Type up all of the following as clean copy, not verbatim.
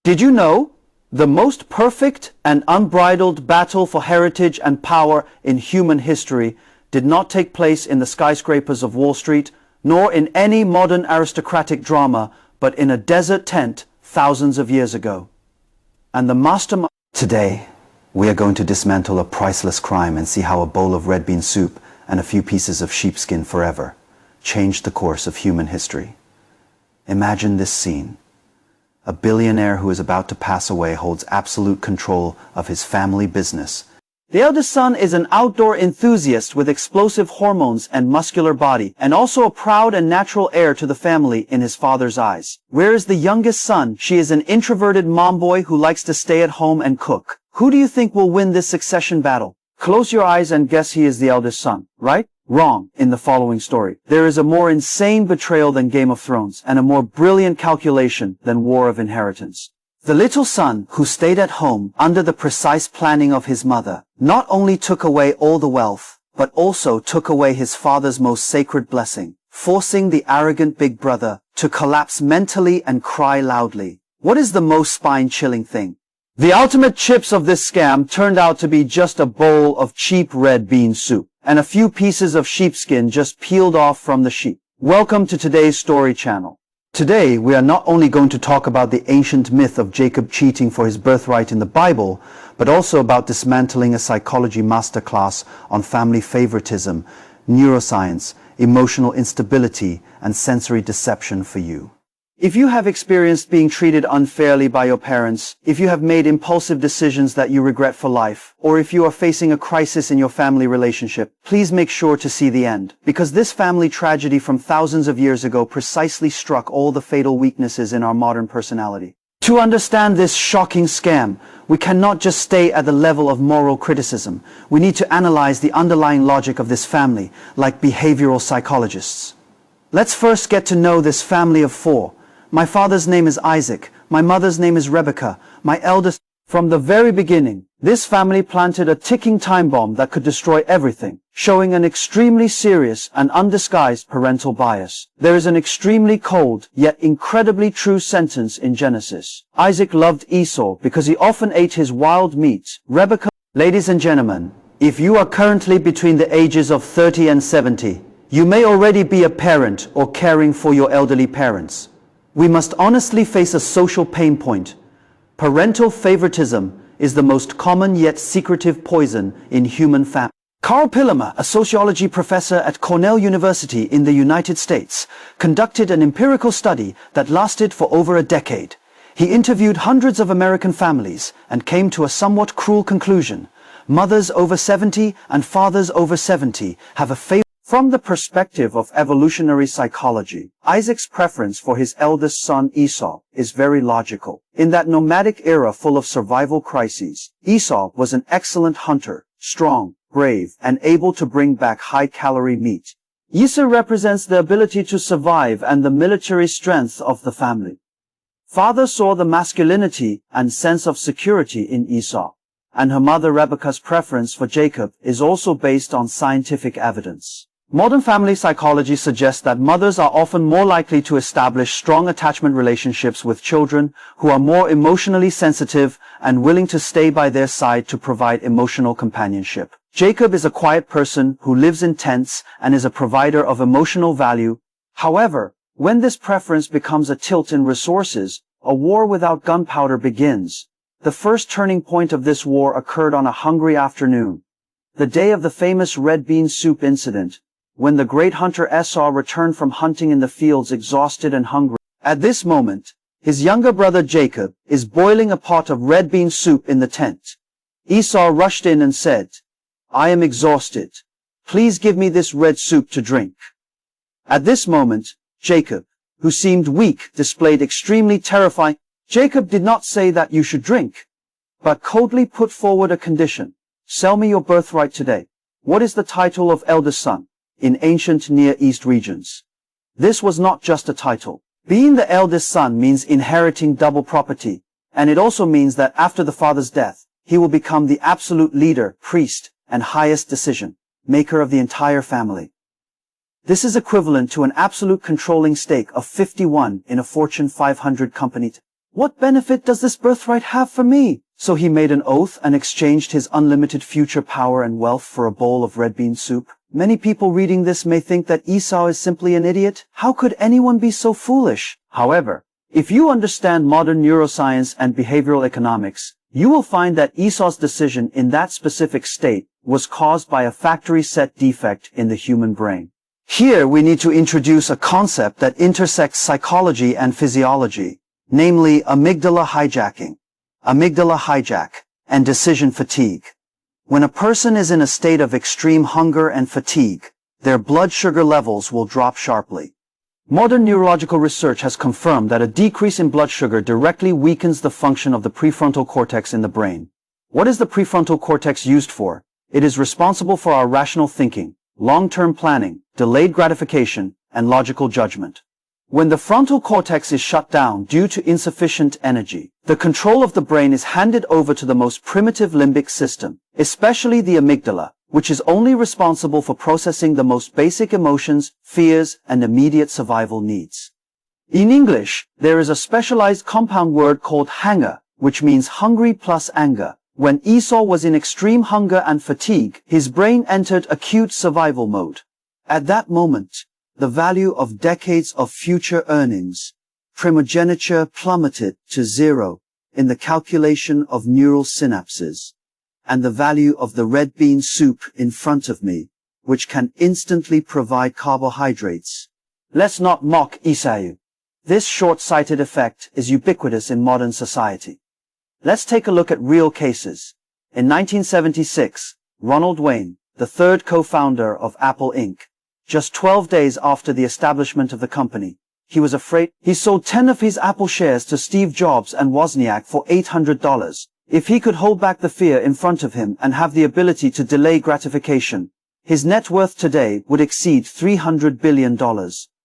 Did you know? The most perfect and unbridled battle for heritage and power in human history did not take place in the skyscrapers of Wall Street, nor in any modern aristocratic drama, but in a desert tent thousands of years ago. And the mastermind... Today, we are going to dismantle a priceless crime and see how a bowl of red bean soup and a few pieces of sheepskin forever changed the course of human history. Imagine this scene. A billionaire who is about to pass away holds absolute control of his family business. The eldest son is an outdoor enthusiast with explosive hormones and muscular body, and also a proud and natural heir to the family in his father's eyes. Whereas the youngest son, she is an introverted momboy who likes to stay at home and cook. Who do you think will win this succession battle? Close your eyes and guess he is the eldest son, right? Wrong. In the following story, there is a more insane betrayal than Game of Thrones, and a more brilliant calculation than War of Inheritance. The little son, who stayed at home under the precise planning of his mother, not only took away all the wealth, but also took away his father's most sacred blessing, forcing the arrogant big brother to collapse mentally and cry loudly. What is the most spine-chilling thing? The ultimate chips of this scam turned out to be just a bowl of cheap red bean soup, and a few pieces of sheepskin just peeled off from the sheep. Welcome to today's story channel. Today, we are not only going to talk about the ancient myth of Jacob cheating for his birthright in the Bible, but also about dismantling a psychology masterclass on family favoritism, neuroscience, emotional instability, and sensory deception for you. If you have experienced being treated unfairly by your parents, if you have made impulsive decisions that you regret for life, or if you are facing a crisis in your family relationship, please make sure to see the end, because this family tragedy from thousands of years ago precisely struck all the fatal weaknesses in our modern personality. To understand this shocking scam, we cannot just stay at the level of moral criticism. We need to analyze the underlying logic of this family, like behavioral psychologists. Let's first get to know this family of four. My father's name is Isaac. My mother's name is Rebekah. My eldest... From the very beginning, this family planted a ticking time bomb that could destroy everything, showing an extremely serious and undisguised parental bias. There is an extremely cold, yet incredibly true sentence in Genesis. Isaac loved Esau because he often ate his wild meat. Rebekah... Ladies and gentlemen, if you are currently between the ages of 30 and 70, you may already be a parent or caring for your elderly parents. We must honestly face a social pain point. Parental favoritism is the most common yet secretive poison in human families. Carl Pillemer, a sociology professor at Cornell University in the United States, conducted an empirical study that lasted for over a decade. He interviewed hundreds of American families and came to a somewhat cruel conclusion. Mothers over 70 and fathers over 70 have a favorite. From the perspective of evolutionary psychology, Isaac's preference for his eldest son Esau is very logical. In that nomadic era full of survival crises, Esau was an excellent hunter, strong, brave, and able to bring back high-calorie meat. Esau represents the ability to survive and the military strength of the family. Father saw the masculinity and sense of security in Esau, and her mother Rebekah's preference for Jacob is also based on scientific evidence. Modern family psychology suggests that mothers are often more likely to establish strong attachment relationships with children who are more emotionally sensitive and willing to stay by their side to provide emotional companionship. Jacob is a quiet person who lives in tents and is a provider of emotional value. However, when this preference becomes a tilt in resources, a war without gunpowder begins. The first turning point of this war occurred on a hungry afternoon, the day of the famous red bean soup incident, when the great hunter Esau returned from hunting in the fields exhausted and hungry. At this moment, his younger brother Jacob is boiling a pot of red bean soup in the tent. Esau rushed in and said, "I am exhausted. Please give me this red soup to drink." At this moment, Jacob, who seemed weak, displayed extremely terrifying. Jacob did not say that you should drink, but coldly put forward a condition. Sell me your birthright today. What is the title of eldest son in ancient Near East regions? This was not just a title. Being the eldest son means inheriting double property, and it also means that after the father's death, he will become the absolute leader, priest, and highest decision maker of the entire family. This is equivalent to an absolute controlling stake of 51 in a Fortune 500 company. What benefit does this birthright have for me? So he made an oath and exchanged his unlimited future power and wealth for a bowl of red bean soup. Many people reading this may think that Esau is simply an idiot. How could anyone be so foolish? However, if you understand modern neuroscience and behavioral economics, you will find that Esau's decision in that specific state was caused by a factory set defect in the human brain. Here we need to introduce a concept that intersects psychology and physiology, namely amygdala hijacking, amygdala hijack, and decision fatigue. When a person is in a state of extreme hunger and fatigue, their blood sugar levels will drop sharply. Modern neurological research has confirmed that a decrease in blood sugar directly weakens the function of the prefrontal cortex in the brain. What is the prefrontal cortex used for? It is responsible for our rational thinking, long-term planning, delayed gratification, and logical judgment. When the frontal cortex is shut down due to insufficient energy, the control of the brain is handed over to the most primitive limbic system, especially the amygdala, which is only responsible for processing the most basic emotions, fears, and immediate survival needs. In English, there is a specialized compound word called hanger, which means hungry plus anger. When Esau was in extreme hunger and fatigue, his brain entered acute survival mode. At that moment, the value of decades of future earnings, primogeniture plummeted to zero in the calculation of neural synapses, and the value of the red bean soup in front of me, which can instantly provide carbohydrates. Let's not mock Esau. This short-sighted effect is ubiquitous in modern society. Let's take a look at real cases. In 1976, Ronald Wayne, the third co-founder of Apple Inc., just 12 days after the establishment of the company, he was afraid. He sold 10 of his Apple shares to Steve Jobs and Wozniak for $800. If he could hold back the fear in front of him and have the ability to delay gratification, his net worth today would exceed $300 billion.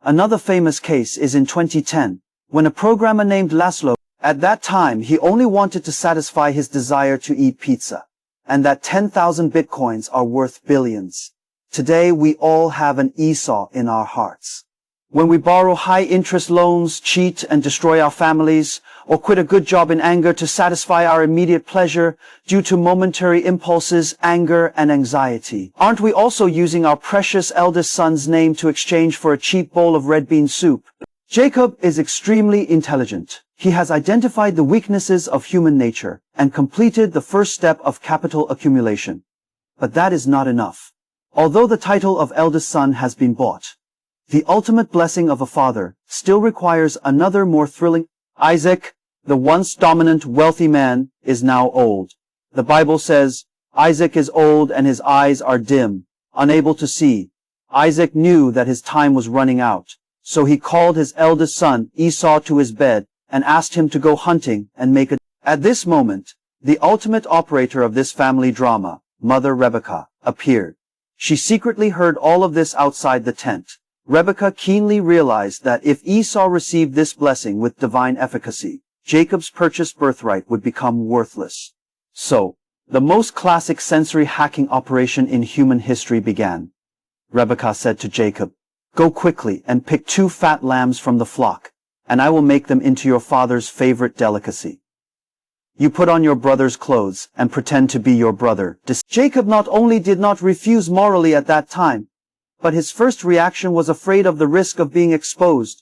Another famous case is in 2010, when a programmer named Laszlo, at that time he only wanted to satisfy his desire to eat pizza, and that 10,000 bitcoins are worth billions. Today we all have an Esau in our hearts. When we borrow high-interest loans, cheat and destroy our families, or quit a good job in anger to satisfy our immediate pleasure due to momentary impulses, anger, and anxiety, aren't we also using our precious eldest son's name to exchange for a cheap bowl of red bean soup? Jacob is extremely intelligent. He has identified the weaknesses of human nature and completed the first step of capital accumulation. But that is not enough. Although the title of eldest son has been bought, the ultimate blessing of a father still requires another more thrilling. Isaac, the once dominant wealthy man, is now old. The Bible says, Isaac is old and his eyes are dim, unable to see. Isaac knew that his time was running out, so he called his eldest son Esau to his bed and asked him to go hunting and make a... At this moment, the ultimate operator of this family drama, Mother Rebekah, appeared. She secretly heard all of this outside the tent. Rebekah keenly realized that if Esau received this blessing with divine efficacy, Jacob's purchased birthright would become worthless. So, the most classic sensory hacking operation in human history began. Rebekah said to Jacob, "Go quickly and pick 2 fat lambs from the flock, and I will make them into your father's favorite delicacy. You put on your brother's clothes and pretend to be your brother." Jacob not only did not refuse morally at that time, but his first reaction was afraid of the risk of being exposed.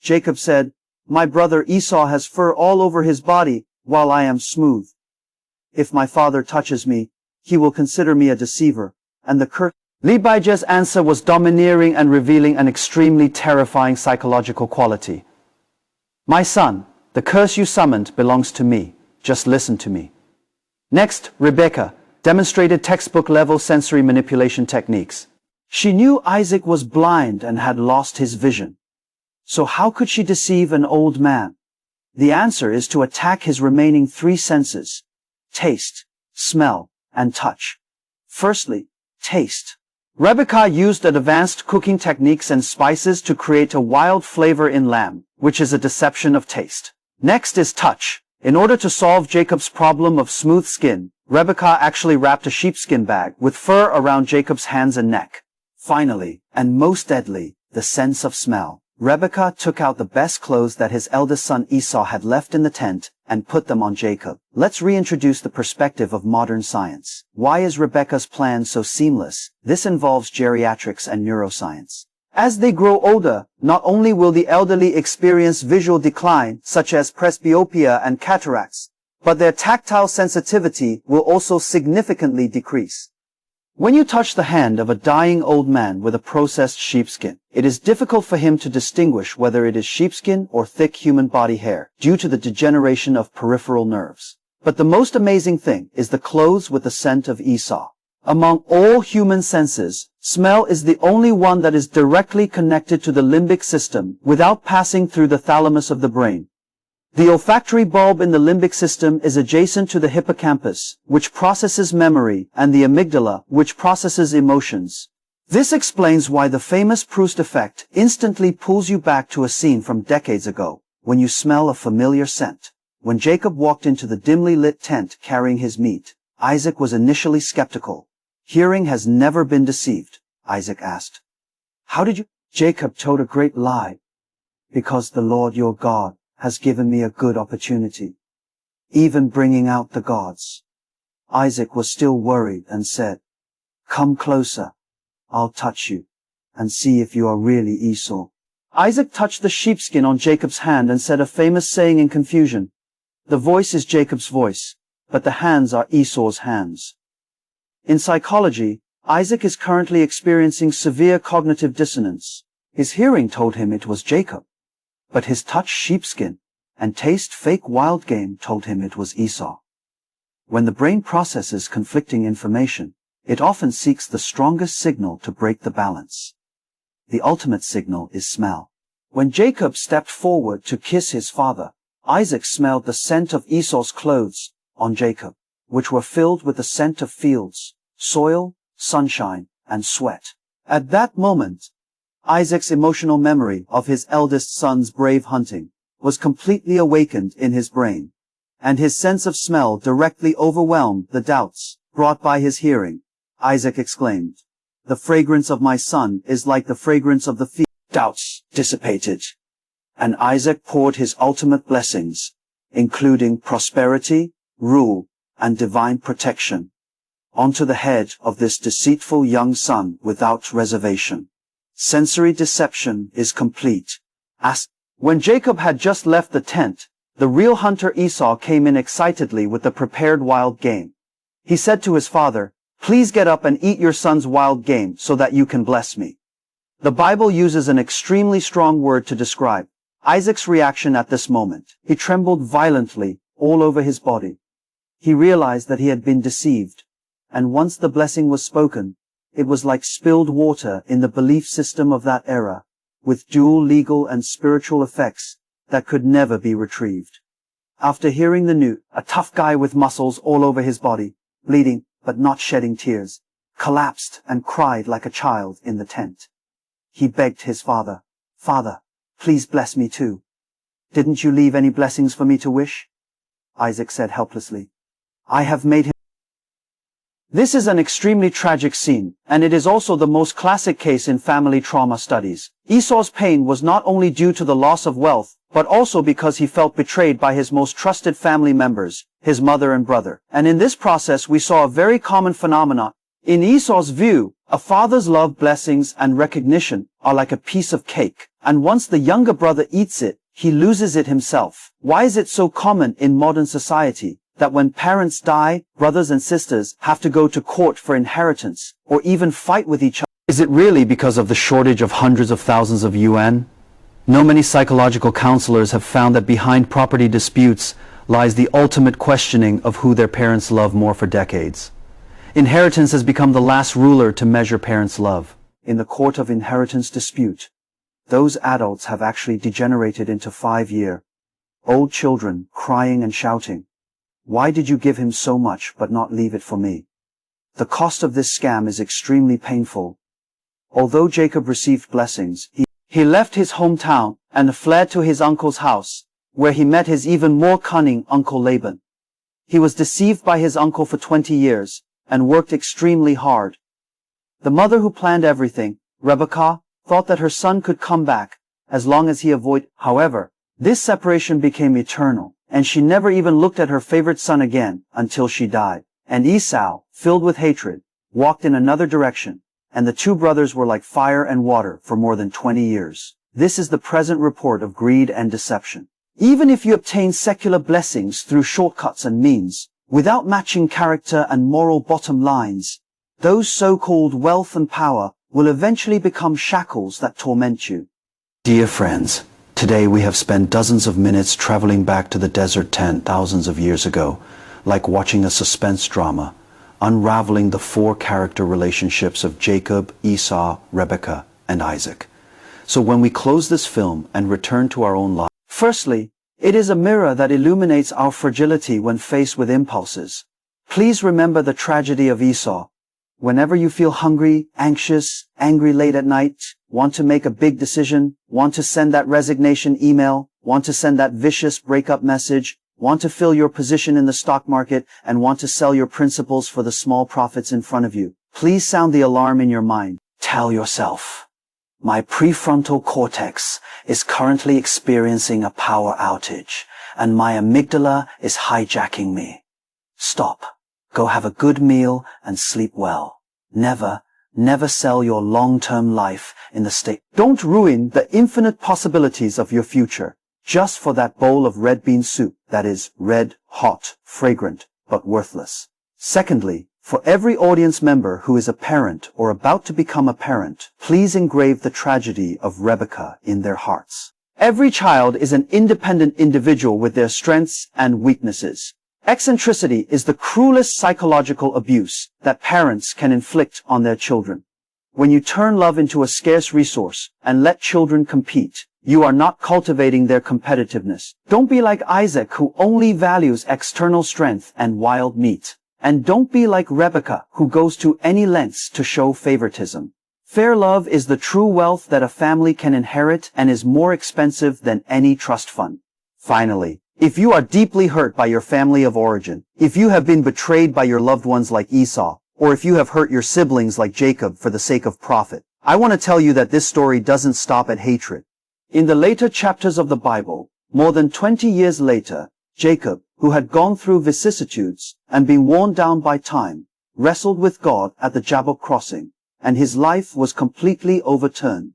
Jacob said, "My brother Esau has fur all over his body, while I am smooth. If my father touches me, he will consider me a deceiver, and the curse..." Rebekah's answer was domineering and revealing an extremely terrifying psychological quality. "My son, the curse you summoned belongs to me. Just listen to me." Next, Rebekah demonstrated textbook-level sensory manipulation techniques. She knew Isaac was blind and had lost his vision. So how could she deceive an old man? The answer is to attack his remaining 3 senses: taste, smell, and touch. Firstly, taste. Rebekah used advanced cooking techniques and spices to create a wild flavor in lamb, which is a deception of taste. Next is touch. In order to solve Jacob's problem of smooth skin, Rebekah actually wrapped a sheepskin bag with fur around Jacob's hands and neck. Finally, and most deadly, the sense of smell. Rebekah took out the best clothes that his eldest son Esau had left in the tent and put them on Jacob. Let's reintroduce the perspective of modern science. Why is Rebekah's plan so seamless? This involves geriatrics and neuroscience. As they grow older, not only will the elderly experience visual decline, such as presbyopia and cataracts, but their tactile sensitivity will also significantly decrease. When you touch the hand of a dying old man with a processed sheepskin, it is difficult for him to distinguish whether it is sheepskin or thick human body hair, due to the degeneration of peripheral nerves. But the most amazing thing is the clothes with the scent of Esau. Among all human senses, smell is the only one that is directly connected to the limbic system without passing through the thalamus of the brain. The olfactory bulb in the limbic system is adjacent to the hippocampus, which processes memory, and the amygdala, which processes emotions. This explains why the famous Proust effect instantly pulls you back to a scene from decades ago, when you smell a familiar scent. When Jacob walked into the dimly lit tent carrying his meat, Isaac was initially skeptical. Hearing has never been deceived, Isaac asked. How did you? Jacob told a great lie. Because the Lord your God has given me a good opportunity, even bringing out the gods. Isaac was still worried and said, Come closer, I'll touch you, and see if you are really Esau. Isaac touched the sheepskin on Jacob's hand and said a famous saying in confusion. The voice is Jacob's voice, but the hands are Esau's hands. In psychology, Isaac is currently experiencing severe cognitive dissonance. His hearing told him it was Jacob, but his touch sheepskin and taste fake wild game told him it was Esau. When the brain processes conflicting information, it often seeks the strongest signal to break the balance. The ultimate signal is smell. When Jacob stepped forward to kiss his father, Isaac smelled the scent of Esau's clothes on Jacob, which were filled with the scent of fields, soil, sunshine, and sweat. At that moment, Isaac's emotional memory of his eldest son's brave hunting was completely awakened in his brain, and his sense of smell directly overwhelmed the doubts brought by his hearing. Isaac exclaimed, The fragrance of my son is like the fragrance of the field. Doubts dissipated, and Isaac poured his ultimate blessings, including prosperity, rule, and divine protection, onto the head of this deceitful young son without reservation. Sensory deception is complete. When Jacob had just left the tent, the real hunter Esau came in excitedly with the prepared wild game. He said to his father, Please get up and eat your son's wild game so that you can bless me. The Bible uses an extremely strong word to describe Isaac's reaction at this moment. He trembled violently all over his body. He realized that he had been deceived, and once the blessing was spoken, it was like spilled water in the belief system of that era, with dual legal and spiritual effects that could never be retrieved. After hearing the news, a tough guy with muscles all over his body, bleeding but not shedding tears, collapsed and cried like a child in the tent. He begged his father, Father, please bless me too. Didn't you leave any blessings for me to wish? Isaac said helplessly, I have made him. This is an extremely tragic scene, and it is also the most classic case in family trauma studies. Esau's pain was not only due to the loss of wealth, but also because he felt betrayed by his most trusted family members, his mother and brother. And in this process we saw a very common phenomenon. In Esau's view, a father's love, blessings, and recognition are like a piece of cake, and once the younger brother eats it, he loses it himself. Why is it so common in modern society that when parents die, brothers and sisters have to go to court for inheritance, or even fight with each other? Is it really because of the shortage of hundreds of thousands of UN? No, many psychological counselors have found that behind property disputes lies the ultimate questioning of who their parents love more for decades. Inheritance has become the last ruler to measure parents' love. In the court of inheritance dispute, those adults have actually degenerated into 5-year-old children crying and shouting, Why did you give him so much but not leave it for me? The cost of this scam is extremely painful. Although Jacob received blessings, he left his hometown and fled to his uncle's house, where he met his even more cunning uncle Laban. He was deceived by his uncle for 20 years and worked extremely hard. The mother who planned everything, Rebekah, thought that her son could come back as long as he avoided. However, this separation became eternal, and she never even looked at her favorite son again until she died. And Esau, filled with hatred, walked in another direction, and the two brothers were like fire and water for more than 20 years. This is the present report of greed and deception. Even if you obtain secular blessings through shortcuts and means, without matching character and moral bottom lines, those so-called wealth and power will eventually become shackles that torment you. Dear friends, today we have spent dozens of minutes traveling back to the desert tent thousands of years ago, like watching a suspense drama, unraveling the four character relationships of Jacob, Esau, Rebekah, and Isaac. So when we close this film and return to our own lives, firstly, it is a mirror that illuminates our fragility when faced with impulses. Please remember the tragedy of Esau. Whenever you feel hungry, anxious, angry late at night, want to make a big decision, want to send that resignation email, want to send that vicious breakup message, want to fill your position in the stock market, and want to sell your principles for the small profits in front of you, please sound the alarm in your mind. Tell yourself, my prefrontal cortex is currently experiencing a power outage, and my amygdala is hijacking me. Stop. Go have a good meal and sleep well. Never sell your long-term life in the state. Don't ruin the infinite possibilities of your future just for that bowl of red bean soup that is red, hot, fragrant, but worthless. Secondly, for every audience member who is a parent or about to become a parent, please engrave the tragedy of Rebekah in their hearts. Every child is an independent individual with their strengths and weaknesses. Eccentricity is the cruelest psychological abuse that parents can inflict on their children. When you turn love into a scarce resource and let children compete, you are not cultivating their competitiveness. Don't be like Isaac, who only values external strength and wild meat. And don't be like Rebekah, who goes to any lengths to show favoritism. Fair love is the true wealth that a family can inherit and is more expensive than any trust fund. Finally, if you are deeply hurt by your family of origin, if you have been betrayed by your loved ones like Esau, or if you have hurt your siblings like Jacob for the sake of profit, I want to tell you that this story doesn't stop at hatred. In the later chapters of the Bible, more than 20 years later, Jacob, who had gone through vicissitudes and been worn down by time, wrestled with God at the Jabbok crossing, and his life was completely overturned.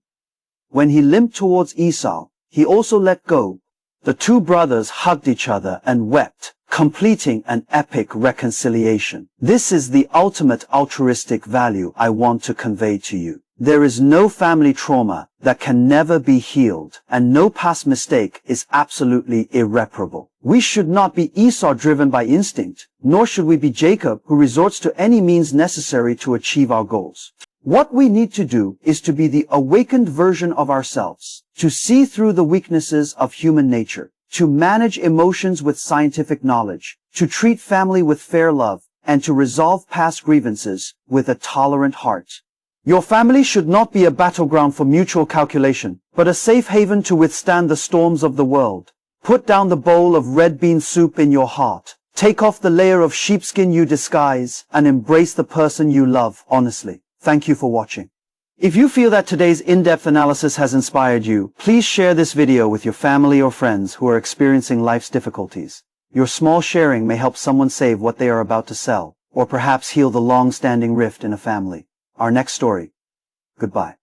When he limped towards Esau, he also let go. The two brothers hugged each other and wept, completing an epic reconciliation. This is the ultimate altruistic value I want to convey to you. There is no family trauma that can never be healed, and no past mistake is absolutely irreparable. We should not be Esau driven by instinct, nor should we be Jacob who resorts to any means necessary to achieve our goals. What we need to do is to be the awakened version of ourselves, to see through the weaknesses of human nature, to manage emotions with scientific knowledge, to treat family with fair love, and to resolve past grievances with a tolerant heart. Your family should not be a battleground for mutual calculation, but a safe haven to withstand the storms of the world. Put down the bowl of red bean soup in your heart. Take off the layer of sheepskin you disguise, and embrace the person you love honestly. Thank you for watching. If you feel that today's in-depth analysis has inspired you, please share this video with your family or friends who are experiencing life's difficulties. Your small sharing may help someone save what they are about to sell, or perhaps heal the long-standing rift in a family. Our next story. Goodbye.